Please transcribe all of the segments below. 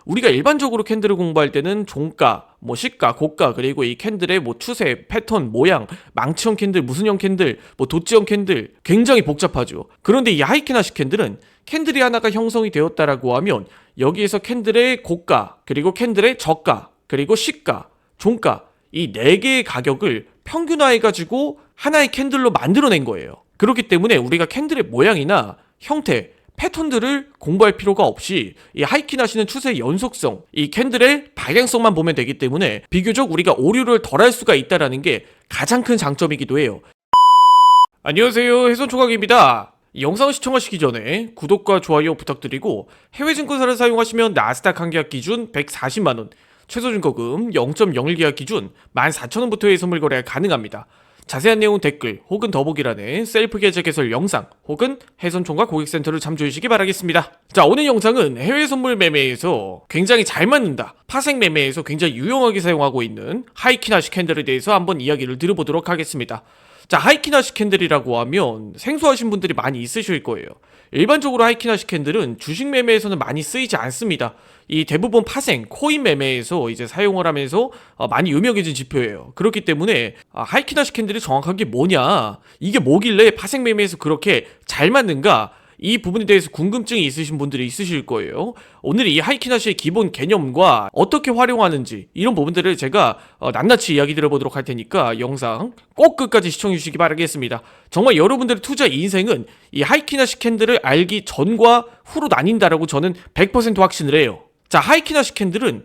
우리가 일반적으로 캔들을 공부할 때는 종가, 시가, 고가, 그리고 이 캔들의 추세, 패턴, 모양, 망치형 캔들, 무슨형 캔들, 도치형 캔들 굉장히 복잡하죠. 그런데 이 하이키나시 캔들은 캔들이 하나가 형성이 되었다라고 하면 여기에서 캔들의 고가, 그리고 캔들의 저가, 그리고 시가, 종가 이 4개의 가격을 평균화해가지고 하나의 캔들로 만들어낸 거예요. 그렇기 때문에 우리가 캔들의 모양이나 형태, 패턴들을 공부할 필요가 없이 이 하이키나시는 추세의 연속성, 이 캔들의 방향성만 보면 되기 때문에 비교적 우리가 오류를 덜 할 수가 있다는 게 가장 큰 장점이기도 해요. 안녕하세요, 해손총각입니다. 이 영상을 시청하시기 전에 구독과 좋아요 부탁드리고 해외 증권사를 사용하시면 나스닥 한 계약 기준 140만원, 최소 증거금 0.01 계약 기준 14,000원부터의 선물 거래가 가능합니다. 자세한 내용 댓글 혹은 더보기란에 셀프 계좌 개설 영상 혹은 해손총각 고객센터를 참조해주시기 바라겠습니다. 자, 오늘 영상은 해외 선물 매매에서 굉장히 잘 맞는다, 파생 매매에서 굉장히 유용하게 사용하고 있는 하이키나시 캔들에 대해서 한번 이야기를 들어보도록 하겠습니다. 자, 하이키나시 캔들이라고 하면 생소하신 분들이 많이 있으실 거예요. 일반적으로 하이키나시 캔들은 주식 매매에서는 많이 쓰이지 않습니다. 이 대부분 파생, 코인 매매에서 이제 사용을 하면서 많이 유명해진 지표예요. 그렇기 때문에 하이키나시 캔들이 정확하게 뭐냐, 이게 뭐길래 파생 매매에서 그렇게 잘 맞는가, 이 부분에 대해서 궁금증이 있으신 분들이 있으실 거예요. 오늘 이 하이키나시의 기본 개념과 어떻게 활용하는지 이런 부분들을 제가 낱낱이 이야기 들어보도록 할 테니까 영상 꼭 끝까지 시청해 주시기 바라겠습니다. 정말 여러분들의 투자 인생은 이 하이키나시 캔들을 알기 전과 후로 나뉜다라고 저는 100% 확신을 해요. 자, 하이키나시 캔들은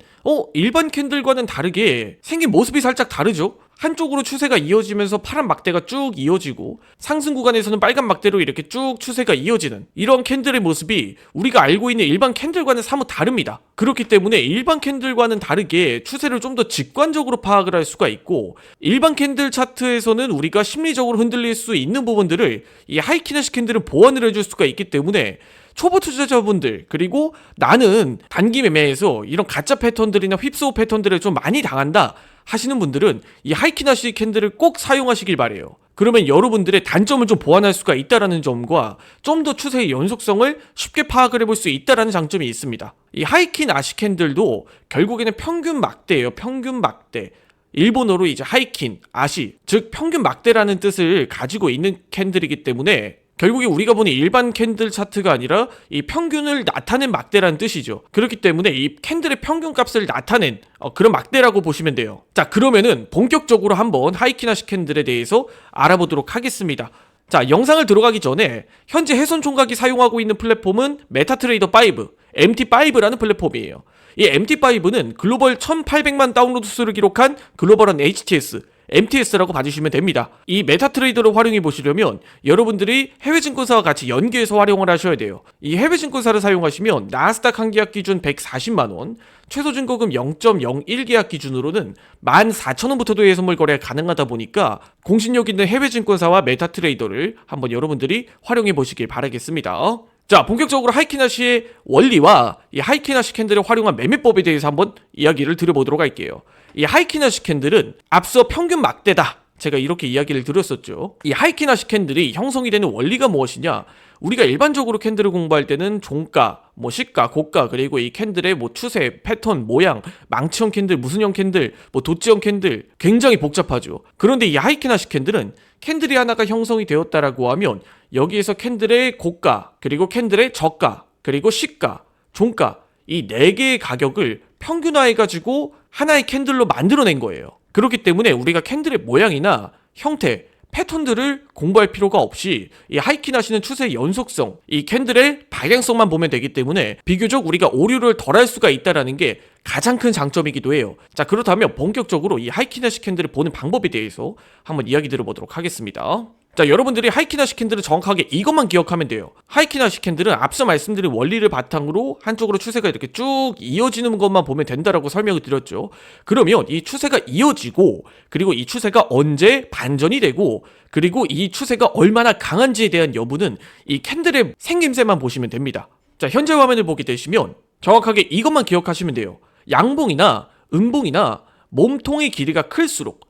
일반 캔들과는 다르게 생긴 모습이 살짝 다르죠? 한쪽으로 추세가 이어지면서 파란 막대가 쭉 이어지고 상승 구간에서는 빨간 막대로 이렇게 쭉 추세가 이어지는 이런 캔들의 모습이 우리가 알고 있는 일반 캔들과는 사뭇 다릅니다. 그렇기 때문에 일반 캔들과는 다르게 추세를 좀 더 직관적으로 파악을 할 수가 있고, 일반 캔들 차트에서는 우리가 심리적으로 흔들릴 수 있는 부분들을 이 하이키나시 캔들은 보완을 해줄 수가 있기 때문에 초보 투자자분들, 그리고 나는 단기 매매에서 이런 가짜 패턴들이나 휩쓸어 패턴들을 좀 많이 당한다 하시는 분들은 이 하이키나시 캔들을 꼭 사용하시길 바래요. 그러면 여러분들의 단점을 좀 보완할 수가 있다라는 점과 좀 더 추세의 연속성을 쉽게 파악을 해볼 수 있다라는 장점이 있습니다. 이 하이키나시 캔들도 결국에는 평균 막대예요. 평균 막대. 일본어로 이제 하이킨, 아시, 즉 평균 막대라는 뜻을 가지고 있는 캔들이기 때문에 결국에 우리가 보는 일반 캔들 차트가 아니라 이 평균을 나타낸 막대라는 뜻이죠. 그렇기 때문에 이 캔들의 평균 값을 나타낸 그런 막대라고 보시면 돼요. 자, 그러면은 본격적으로 한번 하이키나시 캔들에 대해서 알아보도록 하겠습니다. 자, 영상을 들어가기 전에 현재 해손총각이 사용하고 있는 플랫폼은 메타트레이더 5, MT5라는 플랫폼이에요. 이 MT5는 글로벌 1800만 다운로드 수를 기록한 글로벌한 HTS, MTS라고 봐주시면 됩니다. 이 메타트레이더를 활용해 보시려면 여러분들이 해외 증권사와 같이 연계해서 활용을 하셔야 돼요. 이 해외 증권사를 사용하시면 나스닥 한 계약 기준 140만원, 최소 증거금 0.01 계약 기준으로는 14,000원부터도 선물 거래가 가능하다 보니까 공신력 있는 해외 증권사와 메타트레이더를 한번 여러분들이 활용해 보시길 바라겠습니다. 자, 본격적으로 하이키나시의 원리와 이 하이키나시 캔들을 활용한 매매법에 대해서 한번 이야기를 드려보도록 할게요. 이 하이키나시 캔들은 앞서 평균 막대다, 제가 이렇게 이야기를 드렸었죠. 이 하이키나시 캔들이 형성이 되는 원리가 무엇이냐, 우리가 일반적으로 캔들을 공부할 때는 종가, 시가, 고가, 그리고 이 캔들의 추세, 패턴, 모양, 망치형 캔들, 무슨형 캔들, 도치형 캔들 굉장히 복잡하죠. 그런데 이 하이키나시 캔들은 캔들이 하나가 형성이 되었다라고 하면 여기에서 캔들의 고가, 그리고 캔들의 저가, 그리고 시가, 종가 이 4개의 가격을 평균화해가지고 하나의 캔들로 만들어낸 거예요. 그렇기 때문에 우리가 캔들의 모양이나 형태, 패턴들을 공부할 필요가 없이 이 하이키나시는 추세의 연속성, 이 캔들의 방향성만 보면 되기 때문에 비교적 우리가 오류를 덜 할 수가 있다는 게 가장 큰 장점이기도 해요. 자, 그렇다면 본격적으로 이 하이키나시 캔들을 보는 방법에 대해서 한번 이야기 들어보도록 하겠습니다. 자, 여러분들이 하이키나시 캔들은 정확하게 이것만 기억하면 돼요. 하이키나시 캔들은 앞서 말씀드린 원리를 바탕으로 한쪽으로 추세가 이렇게 쭉 이어지는 것만 보면 된다라고 설명을 드렸죠. 그러면 이 추세가 이어지고, 그리고 이 추세가 언제 반전이 되고, 그리고 이 추세가 얼마나 강한지에 대한 여부는 이 캔들의 생김새만 보시면 됩니다. 자, 현재 화면을 보게 되시면 정확하게 이것만 기억하시면 돼요. 양봉이나 음봉이나 몸통의 길이가 클수록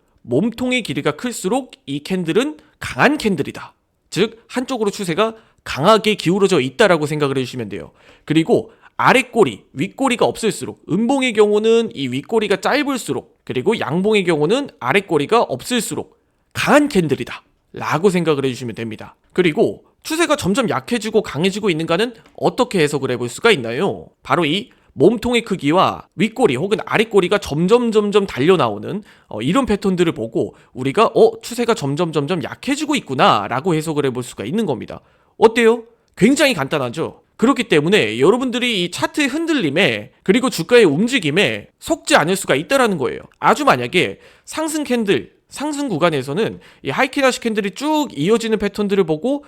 이 캔들은 강한 캔들이다. 즉 한쪽으로 추세가 강하게 기울어져 있다라고 생각을 해주시면 돼요. 그리고 아랫꼬리, 윗꼬리가 없을수록, 음봉의 경우는 이 윗꼬리가 짧을수록, 그리고 양봉의 경우는 아랫꼬리가 없을수록 강한 캔들이다 라고 생각을 해주시면 됩니다. 그리고 추세가 점점 약해지고 강해지고 있는가는 어떻게 해석을 해볼 수가 있나요? 바로 이 몸통의 크기와 윗꼬리 혹은 아랫꼬리가 점점 달려나오는 이런 패턴들을 보고 우리가 추세가 점점 약해지고 있구나 라고 해석을 해볼 수가 있는 겁니다. 어때요? 굉장히 간단하죠? 그렇기 때문에 여러분들이 이 차트의 흔들림에 그리고 주가의 움직임에 속지 않을 수가 있다라는 거예요. 아주 만약에 상승 캔들, 상승 구간에서는 이 하이키나시 캔들이 쭉 이어지는 패턴들을 보고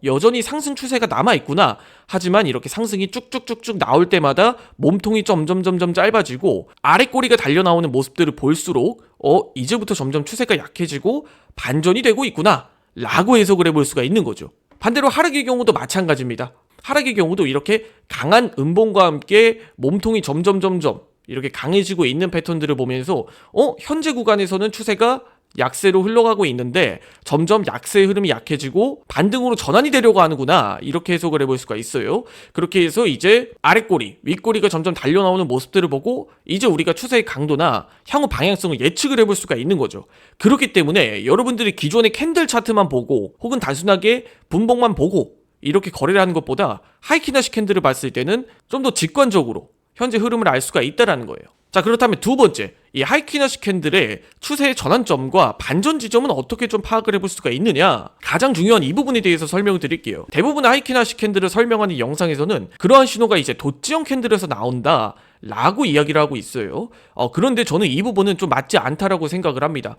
여전히 상승 추세가 남아있구나. 하지만 이렇게 상승이 쭉쭉쭉쭉 나올 때마다 몸통이 점점 짧아지고 아랫꼬리가 달려나오는 모습들을 볼수록 이제부터 점점 추세가 약해지고 반전이 되고 있구나 라고 해석을 해볼 수가 있는 거죠. 반대로 하락의 경우도 마찬가지입니다. 하락의 경우도 이렇게 강한 음봉과 함께 몸통이 점점 이렇게 강해지고 있는 패턴들을 보면서 현재 구간에서는 추세가 약세로 흘러가고 있는데 점점 약세의 흐름이 약해지고 반등으로 전환이 되려고 하는구나 이렇게 해석을 해볼 수가 있어요. 그렇게 해서 이제 아랫꼬리, 윗꼬리가 점점 달려나오는 모습들을 보고 이제 우리가 추세의 강도나 향후 방향성을 예측을 해볼 수가 있는 거죠. 그렇기 때문에 여러분들이 기존의 캔들 차트만 보고 혹은 단순하게 분봉만 보고 이렇게 거래를 하는 것보다 하이키나시 캔들을 봤을 때는 좀 더 직관적으로 현재 흐름을 알 수가 있다는 거예요. 자, 그렇다면 두 번째, 이 하이키나시 캔들의 추세의 전환점과 반전 지점은 어떻게 좀 파악을 해볼 수가 있느냐? 가장 중요한 이 부분에 대해서 설명을 드릴게요. 대부분의 하이키나시 캔들을 설명하는 영상에서는 그러한 신호가 이제 도지형 캔들에서 나온다 라고 이야기를 하고 있어요. 그런데 저는 이 부분은 좀 맞지 않다라고 생각을 합니다.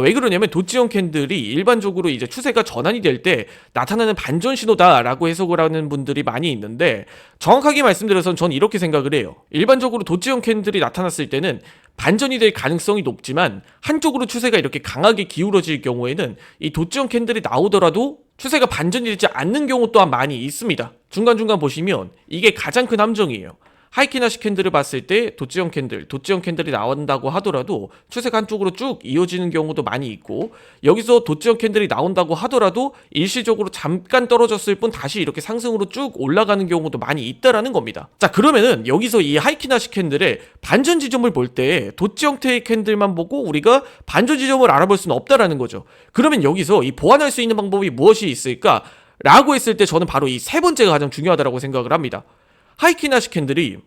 왜 그러냐면 도지형 캔들이 일반적으로 이제 추세가 전환이 될 때 나타나는 반전 신호다라고 해석을 하는 분들이 많이 있는데 정확하게 말씀드려서 전 이렇게 생각을 해요. 일반적으로 도지형 캔들이 나타났을 때는 반전이 될 가능성이 높지만 한쪽으로 추세가 이렇게 강하게 기울어질 경우에는 이 도지형 캔들이 나오더라도 추세가 반전이 되지 않는 경우 또한 많이 있습니다. 중간중간 보시면 이게 가장 큰 함정이에요. 하이키나시 캔들을 봤을 때 도지형 캔들이 나온다고 하더라도 추세가 한쪽으로 쭉 이어지는 경우도 많이 있고 여기서 도지형 캔들이 나온다고 하더라도 일시적으로 잠깐 떨어졌을 뿐 다시 이렇게 상승으로 쭉 올라가는 경우도 많이 있다라는 겁니다. 자, 그러면은 여기서 이 하이키나시 캔들의 반전 지점을 볼 때 도지 형태의 캔들만 보고 우리가 반전 지점을 알아볼 수는 없다라는 거죠. 그러면 여기서 이 보완할 수 있는 방법이 무엇이 있을까? 라고 했을 때 저는 바로 이 세 번째가 가장 중요하다고 생각을 합니다. 하이키나시 캔들이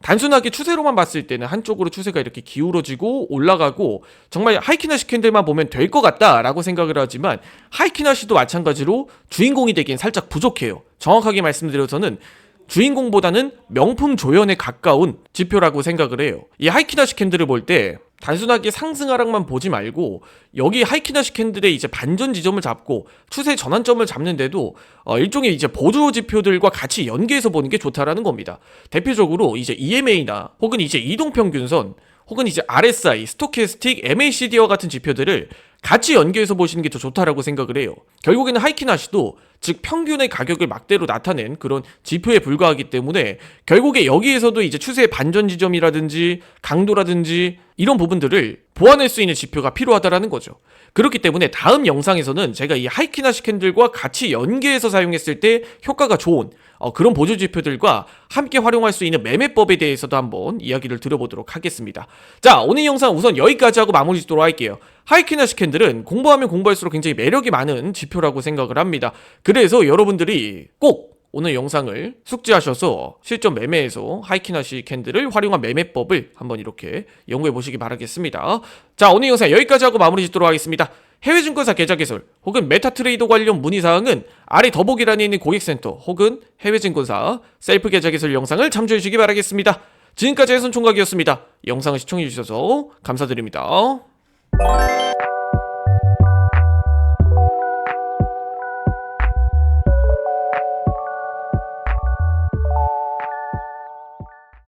단순하게 추세로만 봤을 때는 한쪽으로 추세가 이렇게 기울어지고 올라가고 정말 하이키나시 캔들만 보면 될 것 같다라고 생각을 하지만 하이키나시도 마찬가지로 주인공이 되기엔 살짝 부족해요. 정확하게 말씀드려서는 주인공보다는 명품 조연에 가까운 지표라고 생각을 해요. 이 하이키나시 캔들을 볼 때 단순하게 상승 하락만 보지 말고 여기 하이키나시 캔들의 이제 반전 지점을 잡고 추세 전환점을 잡는데도 일종의 이제 보조 지표들과 같이 연계해서 보는 게 좋다라는 겁니다. 대표적으로 이제 EMA나 혹은 이제 이동평균선 혹은 이제 RSI, 스토캐스틱, MACD와 같은 지표들을 같이 연계해서 보시는 게 더 좋다라고 생각을 해요. 결국에는 하이키나시도 즉 평균의 가격을 막대로 나타낸 그런 지표에 불과하기 때문에 결국에 여기에서도 이제 추세의 반전 지점이라든지 강도라든지 이런 부분들을 보완할 수 있는 지표가 필요하다라는 거죠. 그렇기 때문에 다음 영상에서는 제가 이 하이키나시 캔들과 같이 연계해서 사용했을 때 효과가 좋은 그런 보조 지표들과 함께 활용할 수 있는 매매법에 대해서도 한번 이야기를 드려보도록 하겠습니다. 자, 오늘 영상 우선 여기까지 하고 마무리 짓도록 할게요. 하이키나시 캔들은 공부하면 공부할수록 굉장히 매력이 많은 지표라고 생각을 합니다. 그래서 여러분들이 꼭 오늘 영상을 숙지하셔서 실전 매매에서 하이키나시 캔들을 활용한 매매법을 한번 이렇게 연구해 보시기 바라겠습니다. 자, 오늘 영상 여기까지 하고 마무리 짓도록 하겠습니다. 해외증권사 계좌개설 혹은 메타트레이더 관련 문의사항은 아래 더보기란에 있는 고객센터 혹은 해외증권사 셀프 계좌개설 영상을 참조해 주시기 바라겠습니다. 지금까지 해손총각이었습니다. 영상을 시청해 주셔서 감사드립니다.